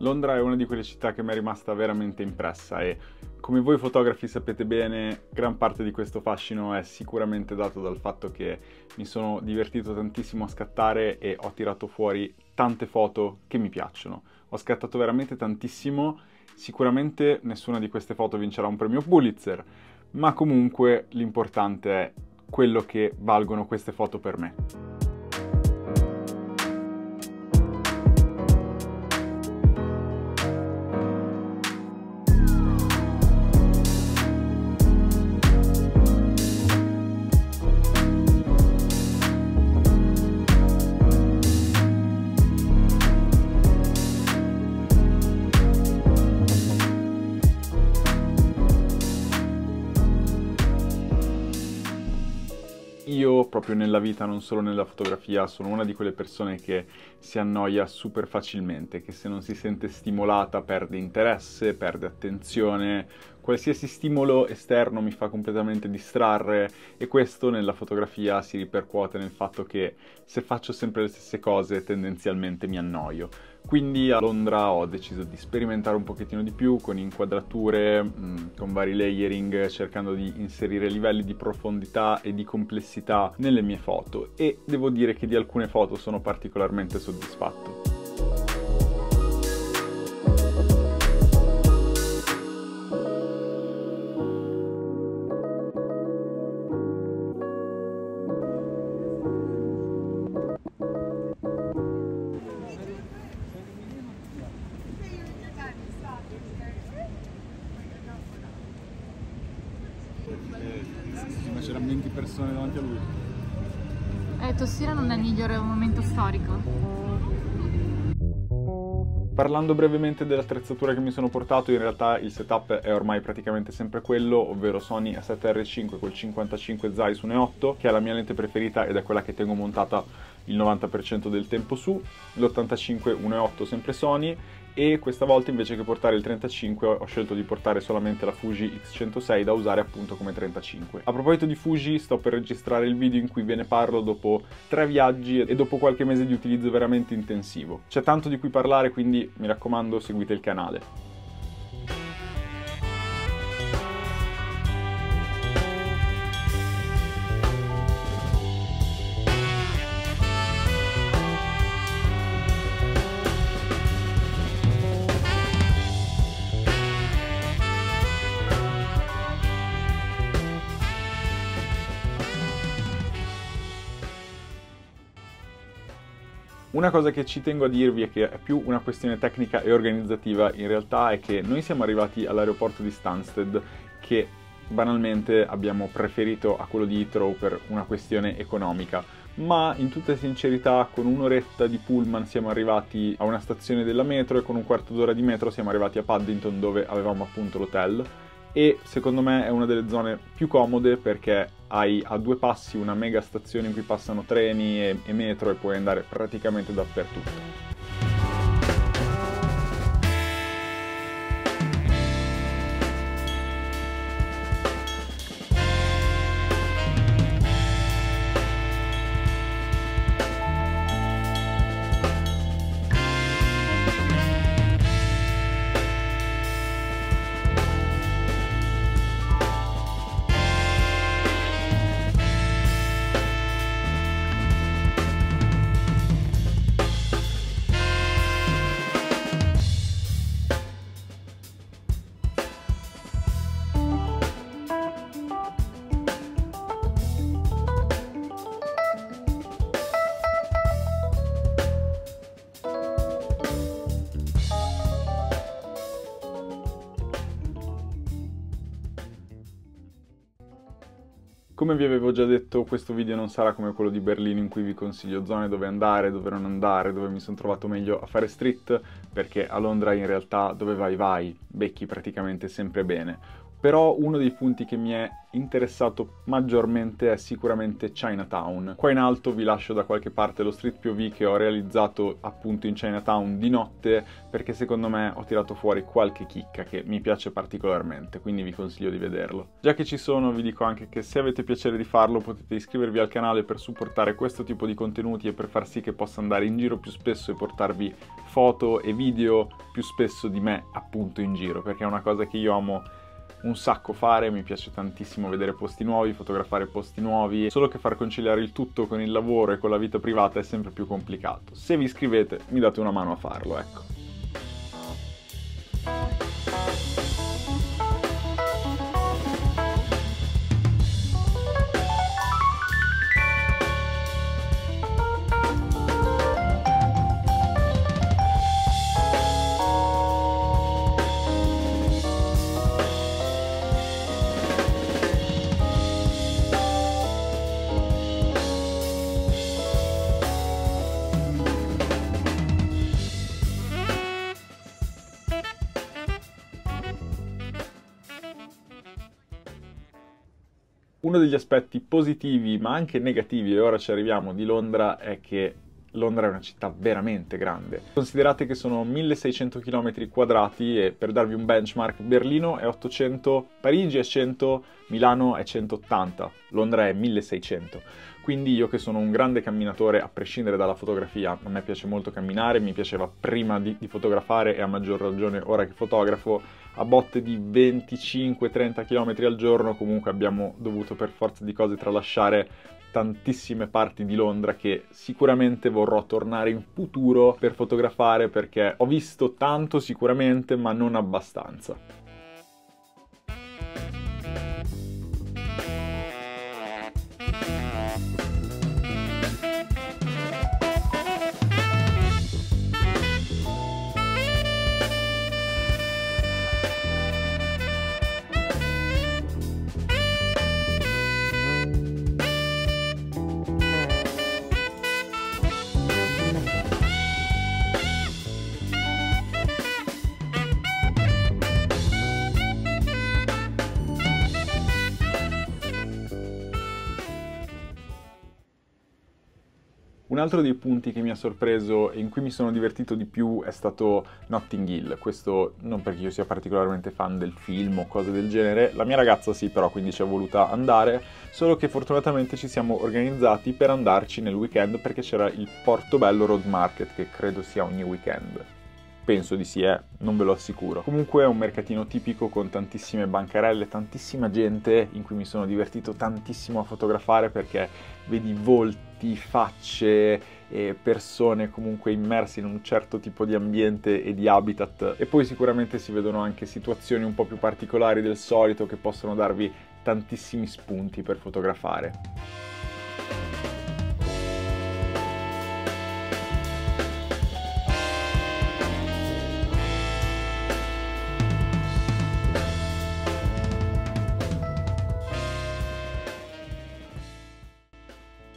Londra è una di quelle città che mi è rimasta veramente impressa e, come voi fotografi sapete bene, gran parte di questo fascino è sicuramente dato dal fatto che mi sono divertito tantissimo a scattare e ho tirato fuori tante foto che mi piacciono. Ho scattato veramente tantissimo, sicuramente nessuna di queste foto vincerà un premio Pulitzer, ma comunque l'importante è quello che valgono queste foto per me. Io proprio nella vita, non solo nella fotografia, sono una di quelle persone che si annoia super facilmente, che se non si sente stimolata perde interesse, perde attenzione, qualsiasi stimolo esterno mi fa completamente distrarre e questo nella fotografia si ripercuote nel fatto che se faccio sempre le stesse cose tendenzialmente mi annoio. Quindi a Londra ho deciso di sperimentare un pochettino di più con inquadrature, con vari layering, cercando di inserire livelli di profondità e di complessità nelle mie foto e devo dire che di alcune foto sono particolarmente soddisfatto. C'erano 20 persone davanti a lui. Tossire non è il migliore momento storico. Parlando brevemente dell'attrezzatura che mi sono portato, in realtà il setup è ormai praticamente sempre quello, ovvero Sony A7R5 col 55 Zeiss 1.8, che è la mia lente preferita ed è quella che tengo montata il 90% del tempo su, l'85 1.8 sempre Sony, e questa volta invece che portare il 35 ho scelto di portare solamente la Fuji X106 da usare appunto come 35. A proposito di Fuji, sto per registrare il video in cui ve ne parlo dopo 3 viaggi e dopo qualche mese di utilizzo veramente intensivo. C'è tanto di cui parlare, quindi mi raccomando, seguite il canale. Una cosa che ci tengo a dirvi e che è più una questione tecnica e organizzativa in realtà è che noi siamo arrivati all'aeroporto di Stansted, che banalmente abbiamo preferito a quello di Heathrow per una questione economica, ma in tutta sincerità con un'oretta di pullman siamo arrivati a una stazione della metro e con un quarto d'ora di metro siamo arrivati a Paddington, dove avevamo appunto l'hotel. E secondo me è una delle zone più comode perché hai a 2 passi una mega stazione in cui passano treni e metro e puoi andare praticamente dappertutto. Come vi avevo già detto, questo video non sarà come quello di Berlino in cui vi consiglio zone dove andare, dove non andare, dove mi sono trovato meglio a fare street, perché a Londra in realtà dove vai vai, becchi praticamente sempre bene. Però uno dei punti che mi è interessato maggiormente è sicuramente Chinatown. Qua in alto vi lascio da qualche parte lo street POV che ho realizzato appunto in Chinatown di notte, perché secondo me ho tirato fuori qualche chicca che mi piace particolarmente, quindi vi consiglio di vederlo. Già che ci sono, vi dico anche che se avete piacere di farlo potete iscrivervi al canale per supportare questo tipo di contenuti e per far sì che possa andare in giro più spesso e portarvi foto e video più spesso di me appunto in giro, perché è una cosa che io amo un sacco fare, mi piace tantissimo vedere posti nuovi, fotografare posti nuovi, solo che far conciliare il tutto con il lavoro e con la vita privata è sempre più complicato. Se vi iscrivete mi date una mano a farlo, ecco. Uno degli aspetti positivi, ma anche negativi, e ora ci arriviamo, di Londra è che Londra è una città veramente grande. Considerate che sono 1600 km quadrati e per darvi un benchmark, Berlino è 800, Parigi è 100, Milano è 180, Londra è 1600. Quindi io che sono un grande camminatore, a prescindere dalla fotografia, a me piace molto camminare, mi piaceva prima di fotografare e a maggior ragione ora che fotografo, a botte di 25-30 km al giorno comunque abbiamo dovuto per forza di cose tralasciare tantissime parti di Londra che sicuramente vorrò tornare in futuro per fotografare, perché ho visto tanto sicuramente, ma non abbastanza. Un altro dei punti che mi ha sorpreso e in cui mi sono divertito di più è stato Notting Hill. Questo non perché io sia particolarmente fan del film o cose del genere, la mia ragazza sì, però quindi ci è voluta andare, solo che fortunatamente ci siamo organizzati per andarci nel weekend perché c'era il Portobello Road Market, che credo sia ogni weekend. Penso di sì, non ve lo assicuro. Comunque è un mercatino tipico con tantissime bancarelle, tantissima gente, in cui mi sono divertito tantissimo a fotografare perché vedi volti, facce e persone comunque immerse in un certo tipo di ambiente e di habitat, e poi sicuramente si vedono anche situazioni un po' più particolari del solito che possono darvi tantissimi spunti per fotografare.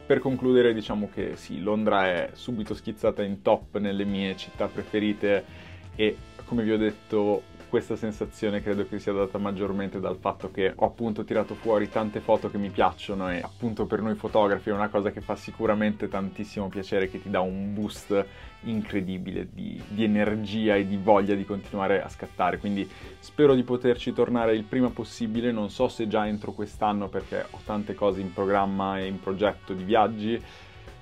Per concludere, diciamo che sì, Londra è subito schizzata in top nelle mie città preferite e, come vi ho detto, questa sensazione credo che sia data maggiormente dal fatto che ho appunto tirato fuori tante foto che mi piacciono e appunto per noi fotografi è una cosa che fa sicuramente tantissimo piacere, che ti dà un boost incredibile di energia e di voglia di continuare a scattare, quindi spero di poterci tornare il prima possibile, non so se già entro quest'anno perché ho tante cose in programma e in progetto di viaggi,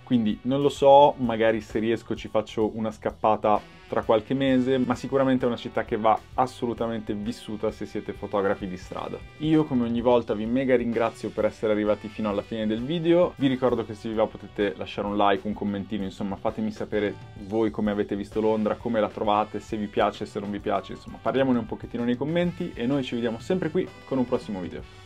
quindi non lo so, magari se riesco ci faccio una scappata tra qualche mese, ma sicuramente è una città che va assolutamente vissuta se siete fotografi di strada. Io come ogni volta vi mega ringrazio per essere arrivati fino alla fine del video, vi ricordo che se vi va potete lasciare un like, un commentino, insomma fatemi sapere voi come avete visto Londra, come la trovate, se vi piace, se non vi piace, insomma parliamone un pochettino nei commenti e noi ci vediamo sempre qui con un prossimo video.